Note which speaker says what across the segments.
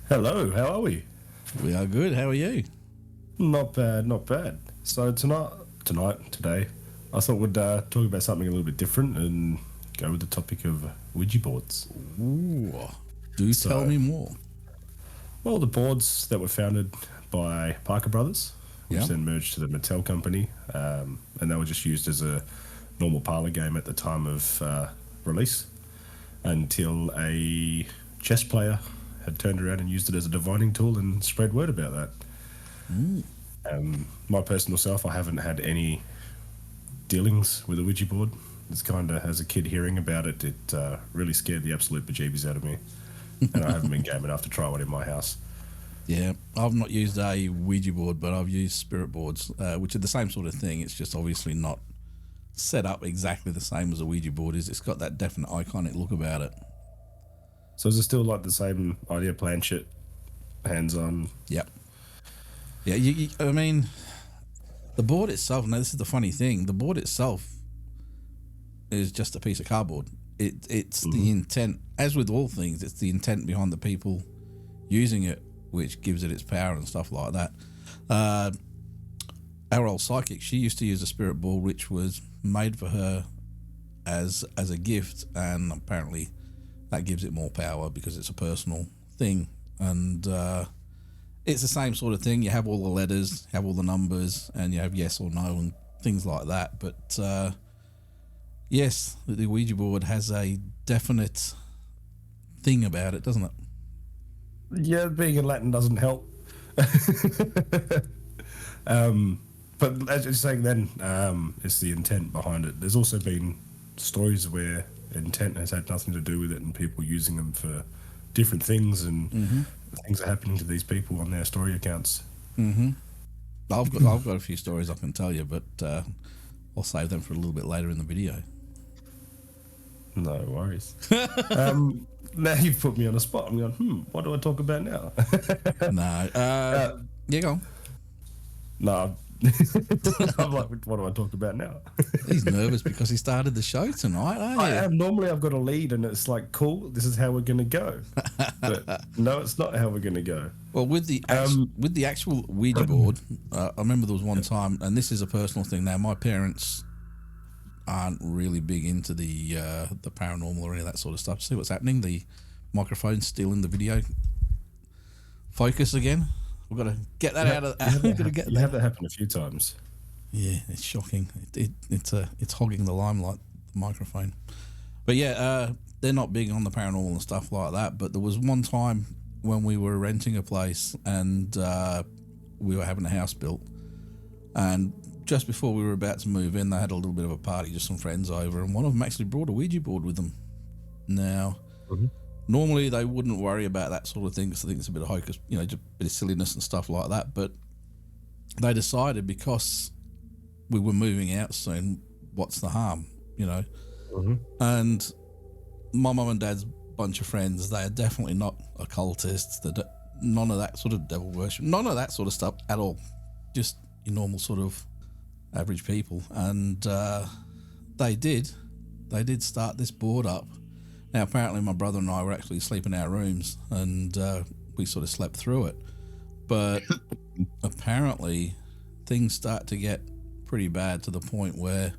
Speaker 1: Hello, how are we?
Speaker 2: We are good. How are you?
Speaker 1: Not bad, not bad. So today, I thought we'd talk about something a little bit different and go with the topic of Ouija boards.
Speaker 2: Ooh, tell me more.
Speaker 1: Well, the boards that were founded by Parker Brothers, which then merged to the Mattel company, and they were just used as a normal parlor game at the time of release until a chess player had turned around and used it as a divining tool and spread word about that. My personal self, I haven't had any dealings with a Ouija board. It's kind of, as a kid hearing about it, it really scared the absolute bejeebies out of me. And I haven't been game enough to try one in my house.
Speaker 2: Yeah, I've not used a Ouija board, but I've used spirit boards, which are the same sort of thing. It's just obviously not set up exactly the same as a Ouija board is. It's got that definite iconic look about it.
Speaker 1: So is it still like the same idea, planchette, hands-on?
Speaker 2: Yep. Yeah, I mean, the board itself, now this is the funny thing, the board itself is just a piece of cardboard. It's the intent, as with all things, it's the intent behind the people using it which gives it its power and stuff like that. Our old psychic, she used to use a spirit board which was made for her as a gift, and apparently that gives it more power because it's a personal thing. And it's the same sort of thing. You have all the letters, have all the numbers, and you have yes or no and things like that. But yes, the Ouija board has a definite thing about it, doesn't it?
Speaker 1: Yeah, being in Latin doesn't help. But as you're saying then, it's the intent behind it. There's also been stories where intent has had nothing to do with it and people using them for different things, and things are happening to these people on their story accounts.
Speaker 2: I've got a few stories I can tell you, but I'll save them for a little bit later in the video.
Speaker 1: No worries. Now you've put me on the spot. I'm going, what do I talk about now?
Speaker 2: No. Yeah, go on.
Speaker 1: No. I'm like, what do I talk about now?
Speaker 2: He's nervous because he started the show tonight, aren't you?
Speaker 1: I am. Normally I've got a lead and it's like, cool, this is how we're going to go. But no, it's not how we're going to go.
Speaker 2: Well, with the actual Ouija board, I remember there was one time, and this is a personal thing now, my parents aren't really big into the paranormal or any of that sort of stuff. See what's happening? The microphone's still in the video. Focus again. We've got to get that out of.
Speaker 1: You have that happen a few times.
Speaker 2: Yeah, it's shocking. It's hogging the limelight, the microphone. But yeah, they're not big on the paranormal and stuff like that. But there was one time when we were renting a place and we were having a house built, and just before we were about to move in, they had a little bit of a party, just some friends over, and one of them actually brought a Ouija board with them. Now. Normally, they wouldn't worry about that sort of thing because I think it's a bit of hocus, just a bit of silliness and stuff like that. But they decided because we were moving out soon, what's the harm, And my mum and dad's bunch of friends, they are definitely not occultists. None of that sort of devil worship, none of that sort of stuff at all. Just your normal sort of average people. And they did start this board up. Now, apparently my brother and I were actually asleep in our rooms and we sort of slept through it. But apparently things start to get pretty bad to the point where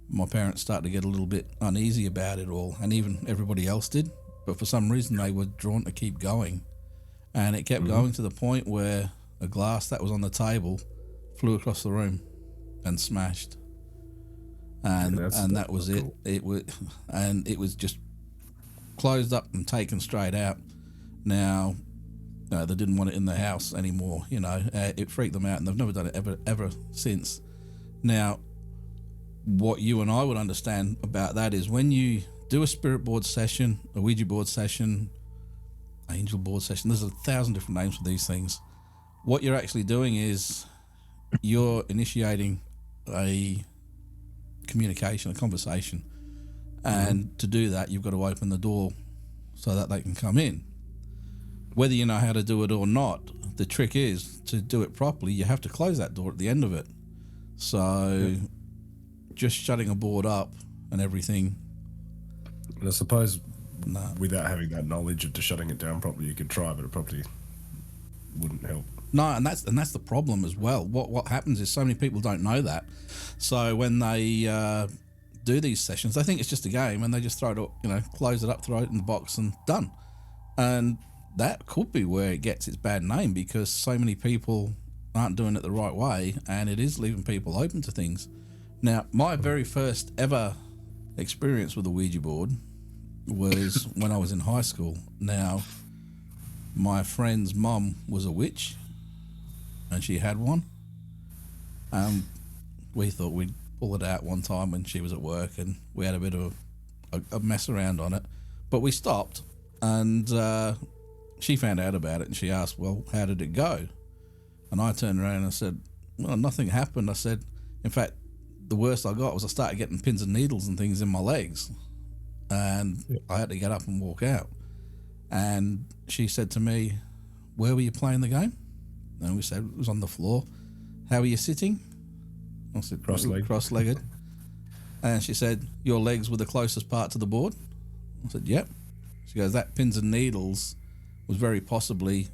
Speaker 2: my parents started to get a little bit uneasy about it all, and even everybody else did. But for some reason they were drawn to keep going. And it kept going to the point where a glass that was on the table flew across the room and smashed. And that was it. Cool. It was just closed up and taken straight out. Now, they didn't want it in the house anymore. It freaked them out, and they've never done it ever since. Now, what you and I would understand about that is when you do a spirit board session, a Ouija board session, angel board session. There's 1,000 different names for these things. What you're actually doing is you're initiating a communication, a conversation. And to do that, you've got to open the door so that they can come in. Whether you know how to do it or not, the trick is to do it properly. You have to close that door at the end of it. So just shutting a board up and everything.
Speaker 1: And I suppose without having that knowledge of just shutting it down properly, you could try, but it probably wouldn't help.
Speaker 2: No, and that's the problem as well. What happens is so many people don't know that. So when they do these sessions, they think it's just a game, and they just throw it up, close it up, throw it in the box, and done. And that could be where it gets its bad name, because so many people aren't doing it the right way, and it is leaving people open to things. Now, my very first ever experience with a Ouija board was when I was in high school. Now, my friend's mum was a witch, and she had one. We thought we'd pull it out one time when she was at work, and we had a bit of a mess around on it. But we stopped, and she found out about it, and she asked, well, how did it go? And I turned around and I said, well, nothing happened. I said, in fact, the worst I got was I started getting pins and needles and things in my legs, and I had to get up and walk out. And she said to me, where were you playing the game? And we said, it was on the floor. How were you sitting? I said, cross-legged. And she said, your legs were the closest part to the board? I said, yep. She goes, that pins and needles was very possibly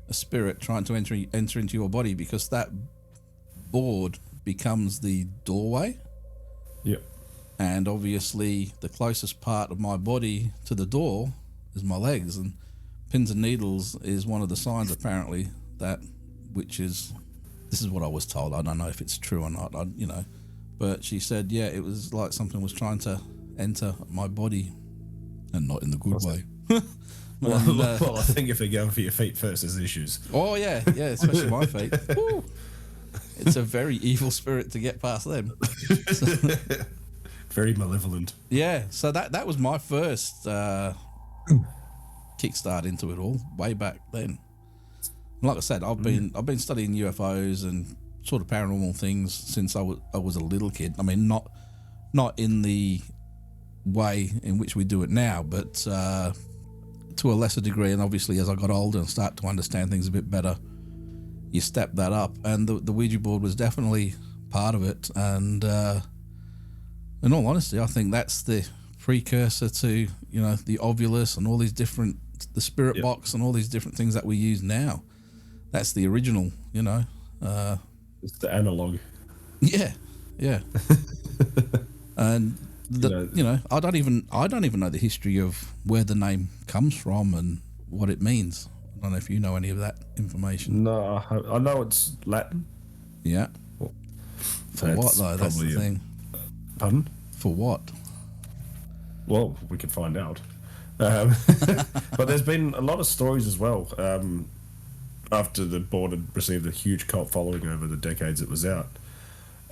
Speaker 2: a spirit trying to enter into your body, because that board becomes the doorway.
Speaker 1: Yep.
Speaker 2: And obviously the closest part of my body to the door is my legs, and pins and needles is one of the signs apparently that witches, this is what I was told, I don't know if it's true or not, but she said, yeah, it was like something was trying to enter my body, and not in the good way.
Speaker 1: Well, I think if they're going for your feet first, there's issues.
Speaker 2: Oh yeah, especially my feet. Woo. It's a very evil spirit to get past them.
Speaker 1: Very malevolent.
Speaker 2: Yeah, so that was my first kickstart into it all, way back then. Like I said, I've been studying UFOs and sort of paranormal things since I was a little kid. I mean, not in the way in which we do it now, but to a lesser degree. And obviously, as I got older and start to understand things a bit better, you step that up. And the Ouija board was definitely part of it. And in all honesty, I think that's the precursor to the Ovulus and all these different, the spirit box and all these different things that we use now. That's the original,
Speaker 1: It's the analog.
Speaker 2: Yeah. And I don't even know the history of where the name comes from and what it means. I don't know if you know any of that information.
Speaker 1: No, I know it's Latin.
Speaker 2: Yeah. For what though? That's the thing.
Speaker 1: Pardon?
Speaker 2: For what?
Speaker 1: Well, we could find out. But there's been a lot of stories as well. After the board had received a huge cult following over the decades it was out.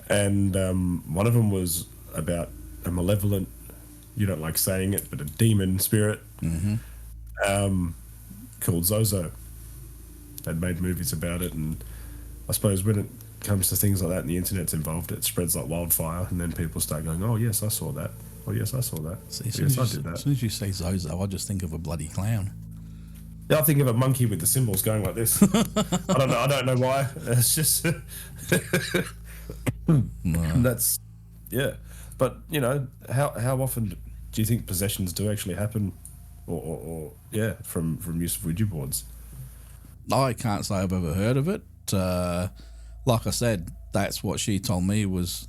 Speaker 1: And one of them was about a malevolent, you don't like saying it, but a demon spirit called Zozo. They'd made movies about it, and I suppose when it comes to things like that and the internet's involved, it spreads like wildfire, and then people start going, oh yes, I saw that. Oh yes, I saw that.
Speaker 2: See,
Speaker 1: yes, I did that.
Speaker 2: As soon as you say Zozo, I just think of a bloody clown.
Speaker 1: Yeah, I think of a monkey with the cymbals going like this. I don't know why. It's just that's But how often do you think possessions do actually happen, or from use of Ouija boards?
Speaker 2: I can't say I've ever heard of it. Like I said, that's what she told me was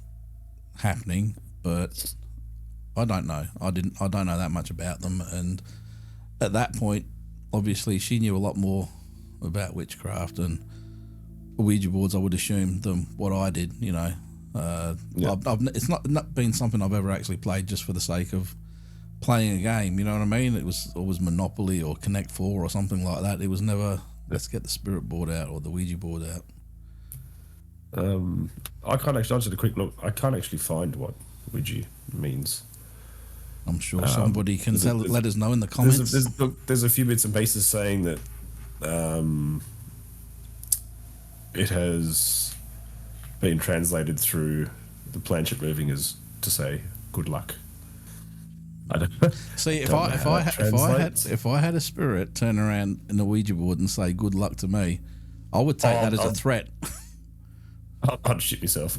Speaker 2: happening, but I don't know. I don't know that much about them, and at that point, obviously, she knew a lot more about witchcraft and Ouija boards, I would assume, than what I did. It's not been something I've ever actually played just for the sake of playing a game. You know what I mean? It was always Monopoly or Connect 4 or something like that. It was never let's get the spirit board out or the Ouija board out.
Speaker 1: I can't actually. I just had a quick look. I can't actually find what Ouija means.
Speaker 2: I'm sure somebody can let us know in the comments.
Speaker 1: There's a few bits and pieces saying that it has been translated through the planchette moving as to say good luck. I don't.
Speaker 2: See, if
Speaker 1: don't know how that translates.
Speaker 2: if I had a spirit turn around in the Ouija board and say "good luck" to me, I would take that as a threat.
Speaker 1: I'd shit myself.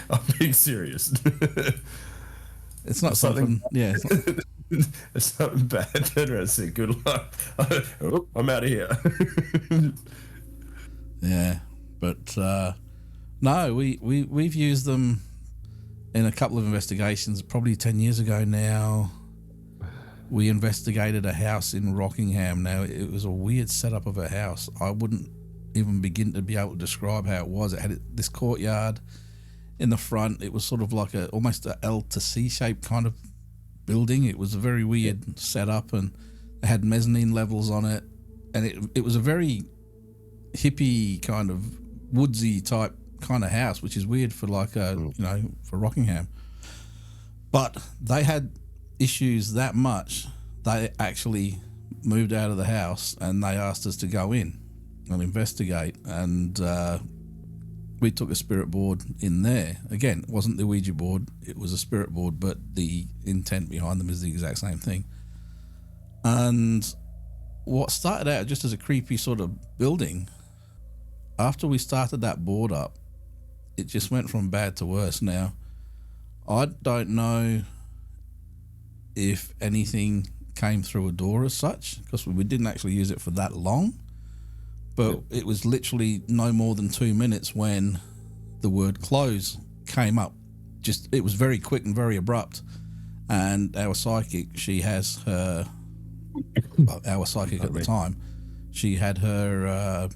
Speaker 1: I'm being serious.
Speaker 2: It's not something. Yeah,
Speaker 1: it's something bad. Turn around and say good luck. Oh, I'm out of here.
Speaker 2: Yeah, but no, we've used them in a couple of investigations. Probably 10 years ago now, we investigated a house in Rockingham. Now, it was a weird setup of a house. I wouldn't even begin to be able to describe how it was. It had this courtyard in the front. It was sort of like almost a L to C shape kind of building. It was a very weird setup, and it had mezzanine levels on it, and it was a very hippie kind of woodsy type kind of house, which is weird for for Rockingham. But they had issues that much, they actually moved out of the house and they asked us to go in and investigate, and we took a spirit board in there. Again, it wasn't the Ouija board, it was a spirit board, but the intent behind them is the exact same thing. And what started out just as a creepy sort of building, after we started that board up, it just went from bad to worse. Now, I don't know if anything came through a door as such, because we didn't actually use it for that long, but it was literally no more than 2 minutes when the word close came up. Just, it was very quick and very abrupt. And our psychic, she has her, our psychic at the time, she had her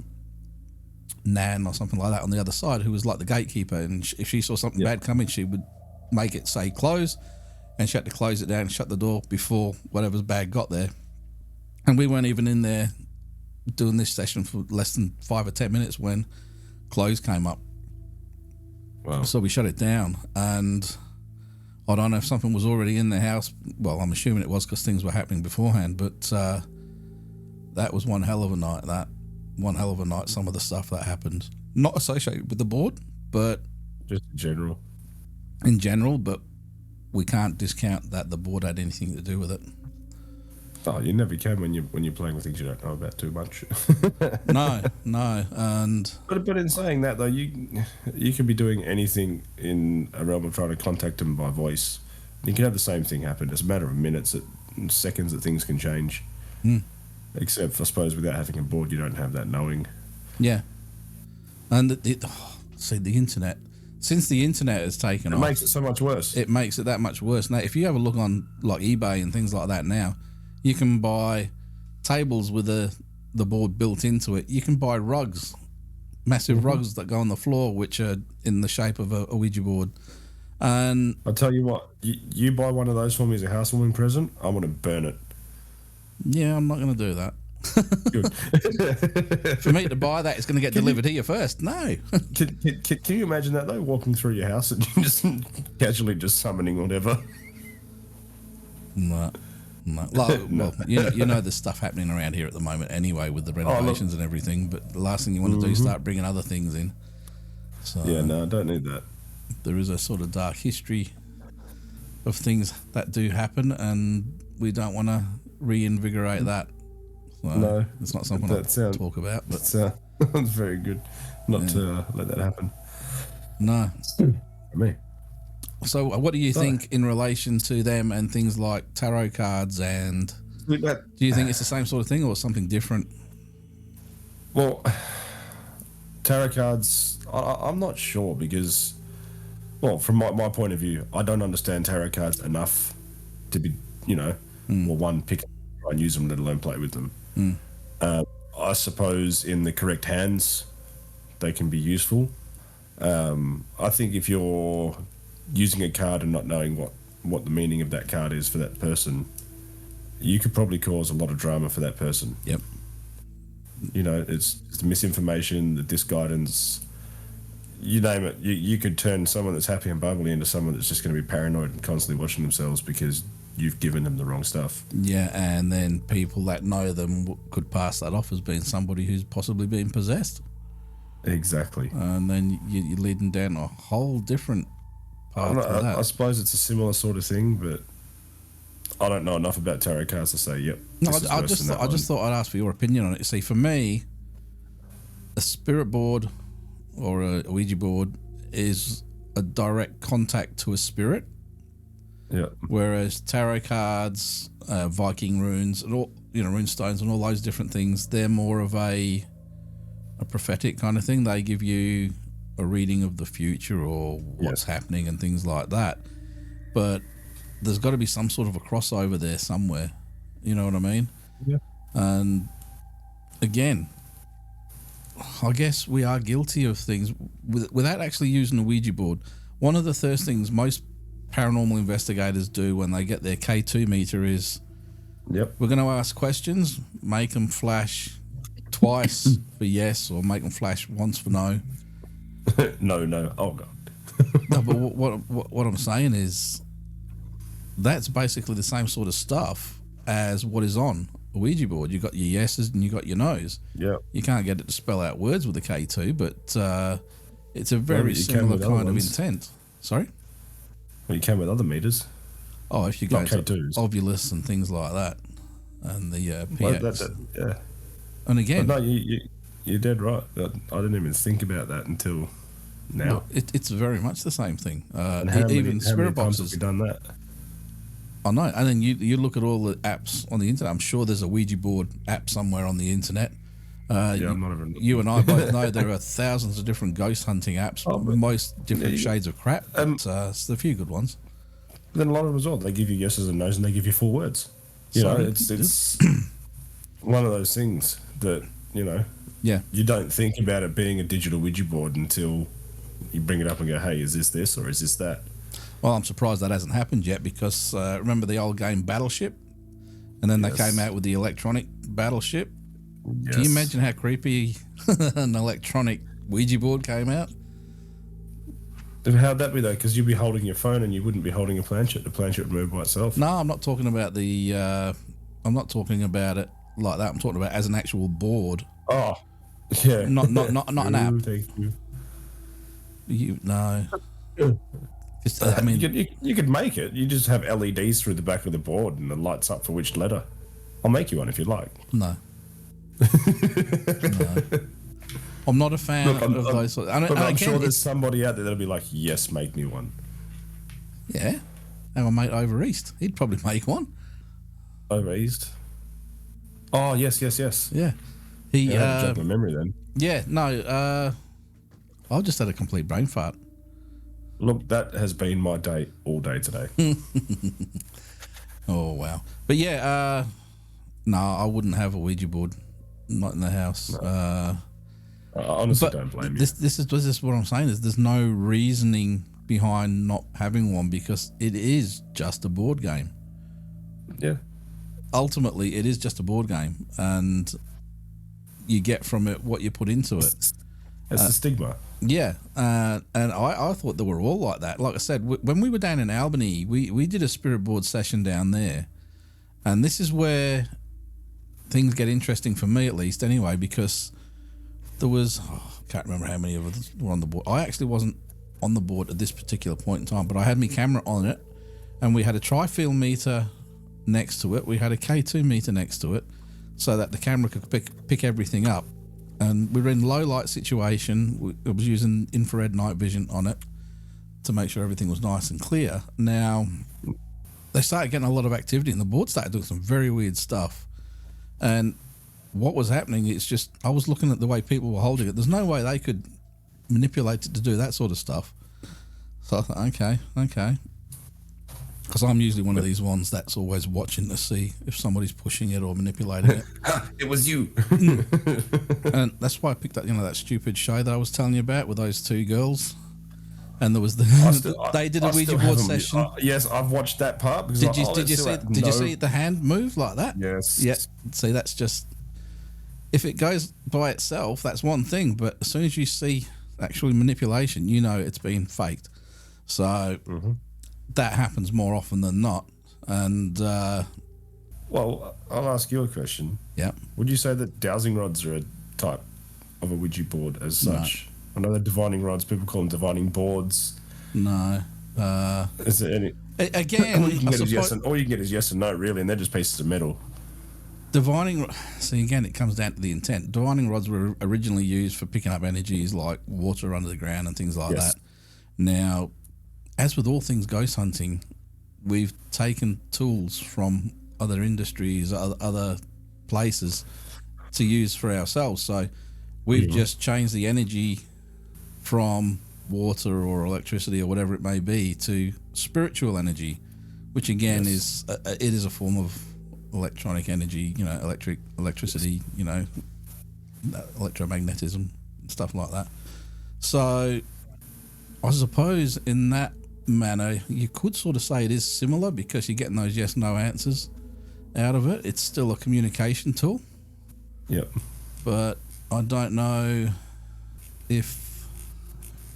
Speaker 2: nan or something like that on the other side, who was like the gatekeeper, and if she saw something bad coming, she would make it say close, and she had to close it down and shut the door before whatever's bad got there. And we weren't even in there doing this session for less than 5 or 10 minutes when close came up.
Speaker 1: Wow.
Speaker 2: So we shut it down, and I don't know if something was already in the house. Well, I'm assuming it was, because things were happening beforehand, but that was one hell of a night. Some of the stuff that happened, not associated with the board, but
Speaker 1: just in general, but we can't discount that the board had anything to do with it. Oh, you never can when you're playing with things you don't know about too much.
Speaker 2: No, and
Speaker 1: but in saying that though, you can be doing anything in a realm of trying to contact them by voice. You can have the same thing happen. It's a matter of minutes, seconds that things can change. Except, I suppose, without having a board, you don't have that knowing.
Speaker 2: Yeah, and see, the internet. Since the internet has taken off,
Speaker 1: it makes it so much worse.
Speaker 2: It makes it that much worse. Now, if you have a look on like eBay and things like that now, you can buy tables with the board built into it. You can buy rugs, massive rugs that go on the floor, which are in the shape of a Ouija board. And
Speaker 1: I'll tell you what, you buy one of those for me as a housewarming present, I'm going to burn it.
Speaker 2: Yeah, I'm not going to do that.
Speaker 1: Good.
Speaker 2: For me to buy that, it's going to get delivered here first. No.
Speaker 1: Can you imagine that though? Walking through your house and just casually just summoning whatever.
Speaker 2: No. Well, you know the stuff happening around here at the moment anyway, with the renovations and everything. But the last thing you want to do is start bringing other things in. So
Speaker 1: yeah, no, I don't need that.
Speaker 2: There is a sort of dark history of things that do happen, and we don't want to reinvigorate that. So
Speaker 1: no,
Speaker 2: it's not something I talk about. But
Speaker 1: that's very good not to let that happen.
Speaker 2: No.
Speaker 1: For me.
Speaker 2: So what do you think in relation to them and things like tarot cards, and do you think it's the same sort of thing or something different?
Speaker 1: Well, tarot cards, I'm not sure, because, well, from my point of view, I don't understand tarot cards enough to be, pick try and use them, let alone play with them. I suppose in the correct hands, they can be useful. I think if you're using a card and not knowing what the meaning of that card is for that person, you could probably cause a lot of drama for that person.
Speaker 2: Yep.
Speaker 1: It's the misinformation, the misguidance, you name it. You could turn someone that's happy and bubbly into someone that's just going to be paranoid and constantly watching themselves because you've given them the wrong stuff. Yeah,
Speaker 2: and then people that know them could pass that off as being somebody who's possibly been possessed.
Speaker 1: Exactly.
Speaker 2: And then you're leading down a whole different path to that.
Speaker 1: I suppose it's a similar sort of thing, but I don't know enough about tarot cards to say, yep.
Speaker 2: No, I just thought I'd ask for your opinion on it. See, for me, a spirit board or a Ouija board is a direct contact to a spirit.
Speaker 1: Yeah.
Speaker 2: Whereas tarot cards, Viking runes, and all, rune stones and all those different things, they're more of a prophetic kind of thing. They give you a reading of the future or what's happening and things like that. But there's got to be some sort of a crossover there somewhere. You know what I mean?
Speaker 1: Yeah.
Speaker 2: And again, I guess we are guilty of things without actually using a Ouija board. One of the first things most paranormal investigators do when they get their K2 meter is, we're going to ask questions, make them flash twice for yes, or make them flash once for no.
Speaker 1: No. Oh, God.
Speaker 2: No, but what I'm saying is that's basically the same sort of stuff as what is on a Ouija board. You got your yeses and you got your nos.
Speaker 1: Yeah.
Speaker 2: You can't get it to spell out words with a K2, but it's a very similar kind of intent. Sorry?
Speaker 1: Well, you can with other meters.
Speaker 2: Oh, if you go to
Speaker 1: K2s.
Speaker 2: Ovulus and things like that, and the PX.
Speaker 1: Yeah.
Speaker 2: And again...
Speaker 1: But no, you're dead right. I didn't even think about that until now.
Speaker 2: No, it's very much the same thing.
Speaker 1: And how
Speaker 2: even
Speaker 1: many
Speaker 2: spirit
Speaker 1: times
Speaker 2: boxes.
Speaker 1: have we done that?
Speaker 2: I know. And then you look at all the apps on the internet. I'm sure there's a Ouija board app somewhere on the internet.
Speaker 1: I'm not even...
Speaker 2: You and I both know there are thousands of different ghost hunting apps, most different shades of crap. But there's a few good ones.
Speaker 1: Then a lot of them as well. They give you yeses and nos, and they give you full words. It's one of those things that you don't think about it being a digital Ouija board until you bring it up and go, hey, is this or is this that?
Speaker 2: Well, I'm surprised that hasn't happened yet because remember the old game Battleship? And then they came out with the electronic Battleship. Yes. Can you imagine how creepy an electronic Ouija board came out?
Speaker 1: How'd that be though? Because you'd be holding your phone and you wouldn't be holding a planchette. The planchette would move by itself.
Speaker 2: No, I'm not talking about I'm not talking about it like that. I'm talking about as an actual board.
Speaker 1: Oh, yeah.
Speaker 2: Not an app.
Speaker 1: Thank you.
Speaker 2: No. I mean,
Speaker 1: you could make it. You just have LEDs through the back of the board and it lights up for which letter. I'll make you one if you like.
Speaker 2: No. No. I'm not a fan of those. I'm
Speaker 1: sure there's somebody out there that'll be like, yes, make me one.
Speaker 2: Yeah. Our mate over east, he'd probably make one.
Speaker 1: Over east? Oh, yes.
Speaker 2: Yeah. He.
Speaker 1: I had a jump in memory then.
Speaker 2: Yeah. No. I've just had a complete brain fart.
Speaker 1: Look, that has been my day all day today.
Speaker 2: Oh wow! But yeah, no, I wouldn't have a Ouija board, not in the house.
Speaker 1: No. I honestly don't blame you.
Speaker 2: This is what I'm saying is there's no reasoning behind not having one because it is just a board game.
Speaker 1: Yeah.
Speaker 2: Ultimately, it is just a board game, and you get from it what you put into it.
Speaker 1: It's the stigma.
Speaker 2: Yeah, and I thought they were all like that. Like I said, when we were down in Albany, we did a spirit board session down there, and this is where things get interesting for me, at least, anyway, because there was, I can't remember how many of us were on the board. I actually wasn't on the board at this particular point in time, but I had my camera on it, and we had a tri-field meter next to it. We had a K2 meter next to it, so that the camera could pick everything up. And we were in low light situation. I was using infrared night vision on it to make sure everything was nice and clear. Now, they started getting a lot of activity and the board started doing some very weird stuff. And what was happening is just, I was looking at the way people were holding it. There's no way they could manipulate it to do that sort of stuff. So I thought, okay. Because I'm usually one of these ones that's always watching to see if somebody's pushing it or manipulating it.
Speaker 1: It was you.
Speaker 2: And that's why I picked up, that stupid show that I was telling you about with those two girls. And there was they did a Ouija board session.
Speaker 1: Yes, I've watched that part. Because
Speaker 2: did you see the hand move like that?
Speaker 1: Yes.
Speaker 2: Yeah. See, that's just, if it goes by itself, that's one thing. But as soon as you see actual manipulation, you know it's been faked. So. Mm-hmm. That happens more often than not. And
Speaker 1: well, I'll ask you a question.
Speaker 2: Yeah.
Speaker 1: Would you say that dowsing rods are a type of a Ouija board as such? No. I know they're divining rods. People call them divining boards.
Speaker 2: No.
Speaker 1: Is there any?
Speaker 2: Again,
Speaker 1: All you can
Speaker 2: I
Speaker 1: get is
Speaker 2: suppose
Speaker 1: all you can get is yes and no, really, and they're just pieces of metal.
Speaker 2: divining. See, again, it comes down to the intent. Divining rods were originally used for picking up energies like water under the ground and things like
Speaker 1: Yes.
Speaker 2: that. Now, as with all things ghost hunting, we've taken tools from other industries, other places to use for ourselves. So we've just changed the energy from water or electricity or whatever it may be to spiritual energy, which again is it is a form of electronic energy, electricity, electromagnetism, stuff like that. So I suppose in that manner you could sort of say it is similar because you're getting those yes no answers out of it. It's still a communication tool.
Speaker 1: Yep.
Speaker 2: But I don't know if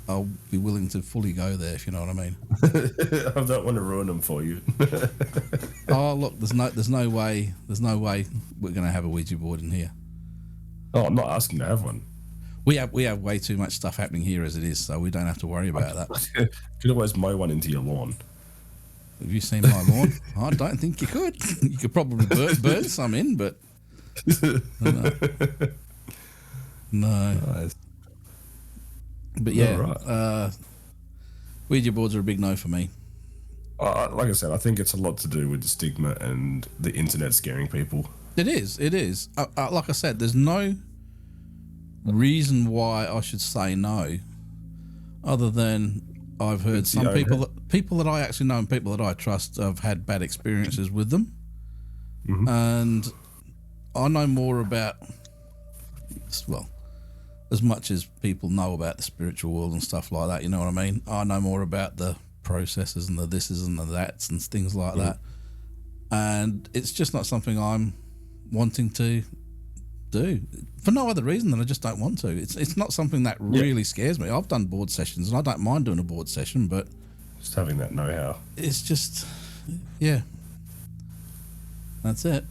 Speaker 2: I'll be willing to fully go there, if you know what I mean.
Speaker 1: I don't want to ruin them for you.
Speaker 2: Oh, look, there's no way we're going to have a Ouija board in here.
Speaker 1: Oh, I'm not asking to have one.
Speaker 2: We have way too much stuff happening here as it is, so we don't have to worry about that.
Speaker 1: You could always mow one into your lawn.
Speaker 2: Have you seen my lawn? I don't think you could. You could probably burn some in, but no.
Speaker 1: Nice.
Speaker 2: But yeah,
Speaker 1: Right.
Speaker 2: Ouija boards are a big no for me.
Speaker 1: Like I said, I think it's a lot to do with the stigma and the internet scaring people.
Speaker 2: It is. Like I said, there's no reason why I should say no, other than I've heard some people that I actually know and people that I trust have had bad experiences with them, and I know more about, well, as much as people know about the spiritual world and stuff like that, you know what I mean? I know more about the processes and the thises and the that's and things like that. And it's just not something I'm wanting to do for no other reason than I just don't want to. It's not something that really scares me. I've done board sessions and I don't mind doing a board session, but
Speaker 1: Just having that know-how.
Speaker 2: it's just, yeah, that's it.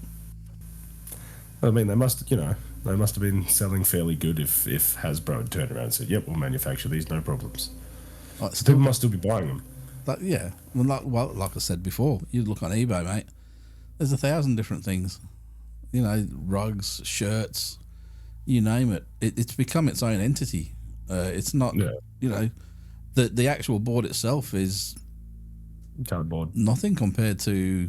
Speaker 1: I mean, they must have been selling fairly good if Hasbro had turned around and said, "Yep, we'll manufacture these, no problems."
Speaker 2: Like,
Speaker 1: People must still be buying them.
Speaker 2: yeah. Like I said before, you look on eBay, mate. There's 1,000 different things. Rugs, shirts, you name it. It's become its own entity. It's not. The actual board itself is
Speaker 1: Cardboard.
Speaker 2: nothing compared to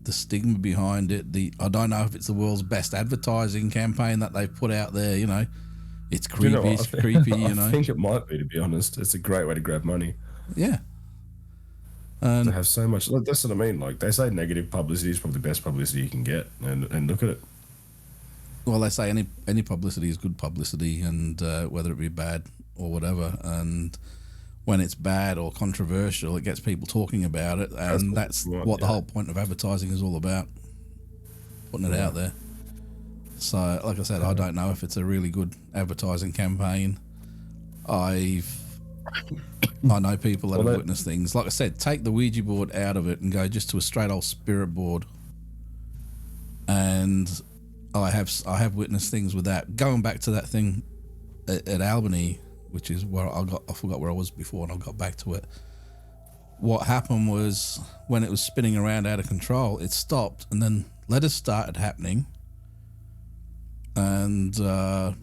Speaker 2: the stigma behind it. I don't know if it's the world's best advertising campaign that they've put out there. It's creepy. It's creepy.
Speaker 1: I think it might be, to be honest. It's a great way to grab money.
Speaker 2: Yeah.
Speaker 1: They have so much. Look, that's what I mean. Like, they say negative publicity is probably the best publicity you can get, and look at it.
Speaker 2: Well, they say any publicity is good publicity, and whether it be bad or whatever, and when it's bad or controversial, it gets people talking about it, and that's what the whole point of advertising is all about, putting it out there. So, like I said, I don't know if it's a really good advertising campaign. I know people that have witnessed things. Like I said, take the Ouija board out of it and go just to a straight old spirit board. And I have witnessed things with that. Going back to that thing at Albany, which is where I forgot where I was before and I got back to it. What happened was when it was spinning around out of control, it stopped and then letters started happening. And I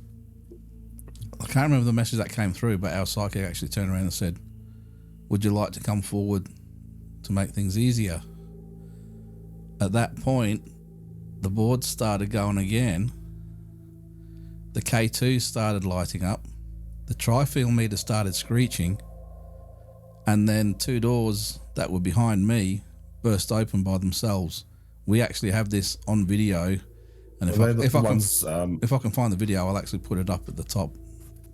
Speaker 2: can't remember the message that came through, but our psychic actually turned around and said, "Would you like to come forward to make things easier?" At that point, the board started going again. The K2 started lighting up. The tri-field meter started screeching. And then 2 doors that were behind me burst open by themselves. We actually have this on video. And if I can find the video, I'll actually put it up at the top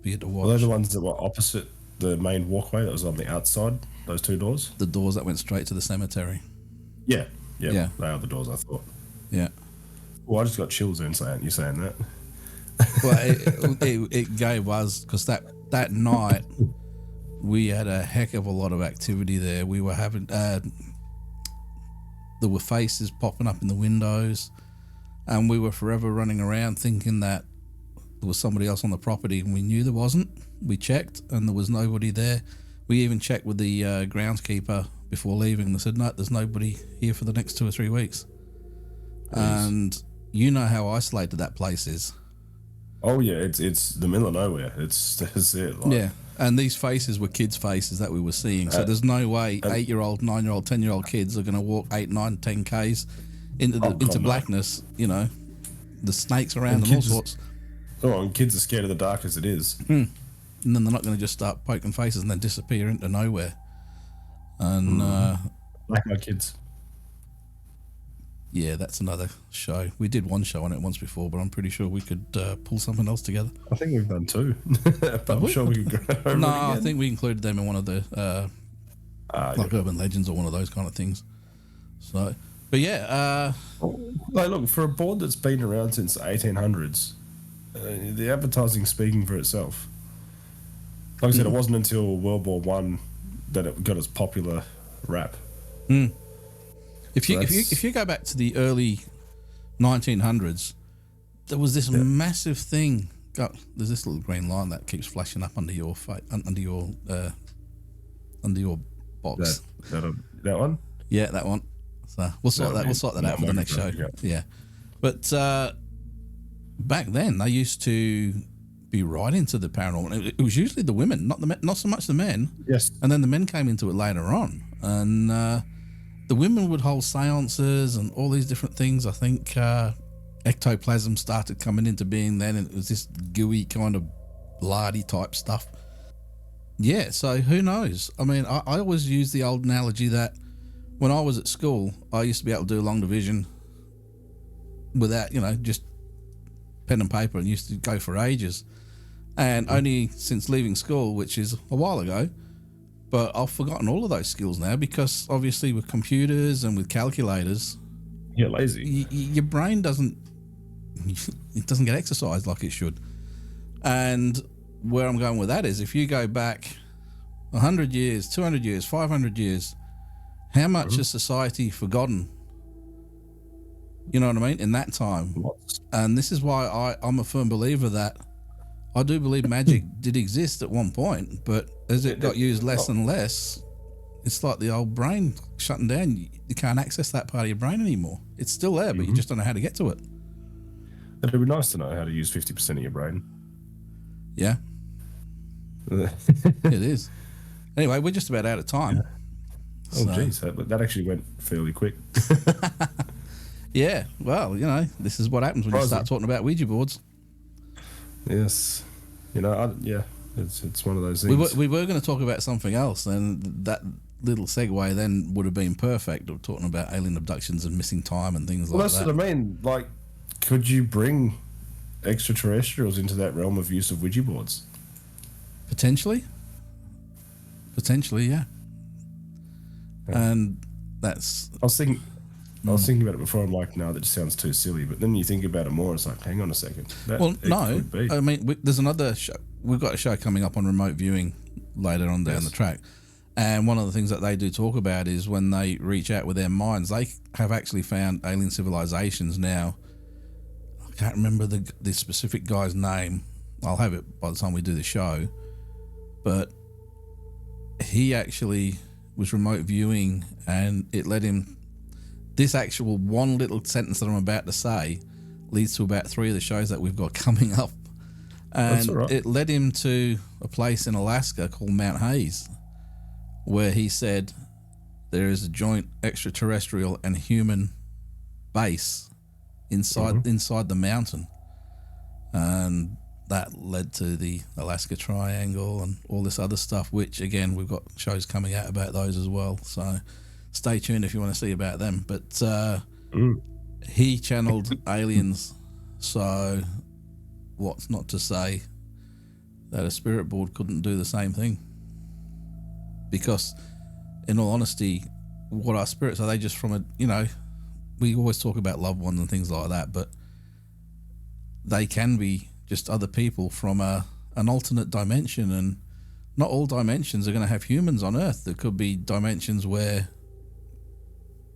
Speaker 2: for you to watch.
Speaker 1: Were they the ones that were opposite the main walkway that was on the outside, those 2 doors?
Speaker 2: The doors that went straight to the cemetery.
Speaker 1: Yeah. They are the doors, I thought.
Speaker 2: Yeah.
Speaker 1: Well, I just got chills in you saying that.
Speaker 2: Well, it gave us, because that night we had a heck of a lot of activity there. We were having, there were faces popping up in the windows, and we were forever running around thinking that there was somebody else on the property, and we knew there wasn't. We checked, and there was nobody there. We even checked with the groundskeeper before leaving. They said, no, there's nobody here for the next 2 or 3 weeks. And you know how isolated that place is.
Speaker 1: Oh yeah, it's the middle of nowhere. That's it. Like,
Speaker 2: yeah, and these faces were kids' faces that we were seeing. So there's no way 8-year-old, 9-year-old, 10-year-old kids are going to walk 8, 9, 10 Ks into blackness. No. You know, the snakes around and all sorts.
Speaker 1: And kids are scared of the dark as it is.
Speaker 2: And then they're not going to just start poking faces and then disappear into nowhere. And
Speaker 1: like my kids.
Speaker 2: Yeah, that's another show. We did one show on it once before, but I'm pretty sure we could pull something else together.
Speaker 1: I think we've done 2. But I'm sure we could go over
Speaker 2: No,
Speaker 1: it again.
Speaker 2: I think we included them in one of the Urban Legends or one of those kind of things. So, but yeah.
Speaker 1: Like, look, for a board that's been around since the 1800s, the advertising's speaking for itself. Like I said, it wasn't until World War One that it got its popular rap.
Speaker 2: If you go back to the early 1900s, there was this massive thing. There's this little green line that keeps flashing up under your box.
Speaker 1: That one?
Speaker 2: Yeah, that one. So we'll sort that out for the next show. Yeah, but back then they used to be right into the paranormal. It was usually the women, not so much the men.
Speaker 1: Yes.
Speaker 2: And then the men came into it later on, and the women would hold seances and all these different things. I think ectoplasm started coming into being then, and it was this gooey kind of lardy type stuff. Yeah, so who knows? I mean, I always use the old analogy that when I was at school, I used to be able to do long division without, just pen and paper, and used to go for ages. And only since leaving school, which is a while ago, but I've forgotten all of those skills now because obviously with computers and with calculators,
Speaker 1: you're lazy.
Speaker 2: Your brain doesn't get exercised like it should. And where I'm going with that is if you go back 100 years, 200 years, 500 years, how much has society forgotten? You know what I mean? In that time.
Speaker 1: Lots.
Speaker 2: And this is why I'm a firm believer that I do believe magic did exist at one point, but as it got used less and less, it's like the old brain shutting down. You can't access that part of your brain anymore. It's still there, but you just don't know how to get to it.
Speaker 1: It'd be nice to know how to use 50% of your brain.
Speaker 2: Yeah. It is. Anyway, we're just about out of time.
Speaker 1: Yeah. Oh, geez. That actually went fairly quick.
Speaker 2: Yeah. Well, this is what happens when you start talking about Ouija boards.
Speaker 1: Yes. It's one of those things.
Speaker 2: We were going to talk about something else, and that little segue then would have been perfect of talking about alien abductions and missing time and things like that.
Speaker 1: Well, that's what I mean. Like, could you bring extraterrestrials into that realm of use of Ouija boards?
Speaker 2: Potentially, yeah. And that's...
Speaker 1: I was thinking about it before. I'm like, no, that just sounds too silly. But then you think about it more, it's like, hang on a second.
Speaker 2: I mean, there's another show. We've got a show coming up on remote viewing later on down the track. And one of the things that they do talk about is when they reach out with their minds, they have actually found alien civilizations now. I can't remember the specific guy's name. I'll have it by the time we do the show. But he actually was remote viewing, and it led him... This actual one little sentence that I'm about to say leads to about 3 of the shows that we've got coming up. And it led him to a place in Alaska called Mount Hayes, where he said there is a joint extraterrestrial and human base inside the mountain. And that led to the Alaska Triangle and all this other stuff, which, again, we've got shows coming out about those as well. So... stay tuned if you want to see about them. But he channeled aliens, so what's not to say that a spirit board couldn't do the same thing? Because, in all honesty, what our spirits are, they just from a, we always talk about loved ones and things like that, but they can be just other people from an alternate dimension, and not all dimensions are going to have humans on Earth. There could be dimensions where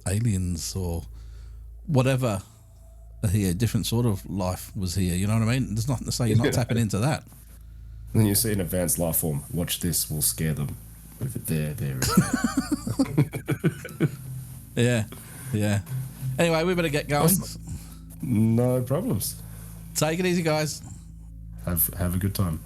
Speaker 2: aliens or whatever here, different sort of life was here. You know what I mean? There's nothing to say you're not tapping into that.
Speaker 1: Then you see an advanced life form. Watch this, we'll scare them. With it there.
Speaker 2: Yeah. Anyway, we better get going.
Speaker 1: No problems.
Speaker 2: Take it easy, guys.
Speaker 1: Have a good time.